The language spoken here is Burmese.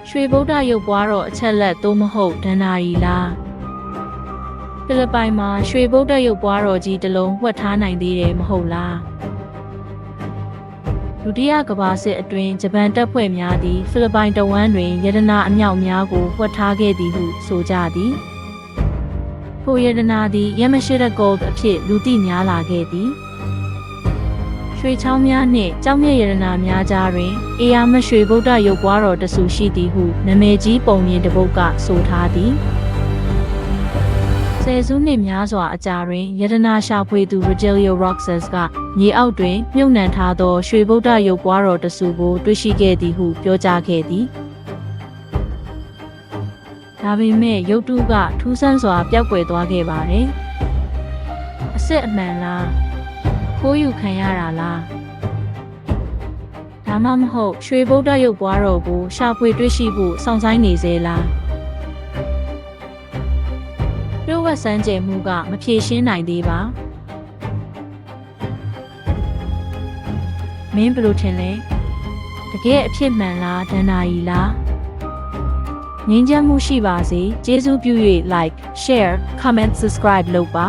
ရွှေဗုဒ္ဓရုပ်ပွားတော်အချက်လက်သို့မဟုတ်ဒဏ္ဍာရီလားဖိလစ်ပိုင်မှာရွှေဗုဒ္ဓရုပ်ပွားတော်ကြီးတစ်လုံးဝှက်ထားနိုင်သေးတယ်မဟုတ်လားဒုတိယကမ္ဘာစစ်အတွင်းဂျပန်တပ်ဖွဲ့များသည်ဖိလစ်ပိုင်တဝမ်းတွင်ယတနာအမြောက်များကိုဝှက်ထားခဲ့သည်ဟုဆိုကြသည်ထိုယတနာသည်ယမရှိရဂေါလ်အဖြစ်လူသိများလာခဲ့သည်ရွှေချောင်းများနှင့်ကြောက်မြတ်ရတနာများကြားတွင်အေယာမရွှေဗုဒ္ဓရုပ်ပွားတော်တဆူရှိသည်ဟုနာမည်ကြီးပုံမြင်တစ်ပုဒ်ကဆိုထားသည်ဆယ်စုနှစ်များစွာအကြာတွင်ယတနာရှာဖွေသူ Rogelio Roxas ကမြေအောက်တွင်မြုပ်နှံထားသောရွှေဗုဒ္ဓရုပ်ပွားတော်တဆူကိုတွေ့ရှိခဲ့သည်ဟုပြောကြားခဲ့သည်ဒါပေမဲ့ရုပ်တုကထူးဆန်းစွာပျောက်ကွယ်သွားခဲ့ပါတယ်အစစ်အမှန်လားခိုးယူခံရတာလားဒါမှမဟုတ်ရွှေဗုဒ္ဓရုပ်ပွားတော်ကိုရှာဖွေတွေ့ရှိဖို့စောင့်ဆိုင်းနေစေလားပြုတ်ဝက်စမ်းကြယ်မှုကမဖြေရှင်းနိုင်သေးပါမင်းဘယ်လိုထင်လဲတကယ်အဖြစ်မှန်လားဒဏ္ဍာရီလားငြိမ်းချမ်းမှုရှိပါစေကျေးဇူးပြု၍ like share comment subscribe လုပ်ပါ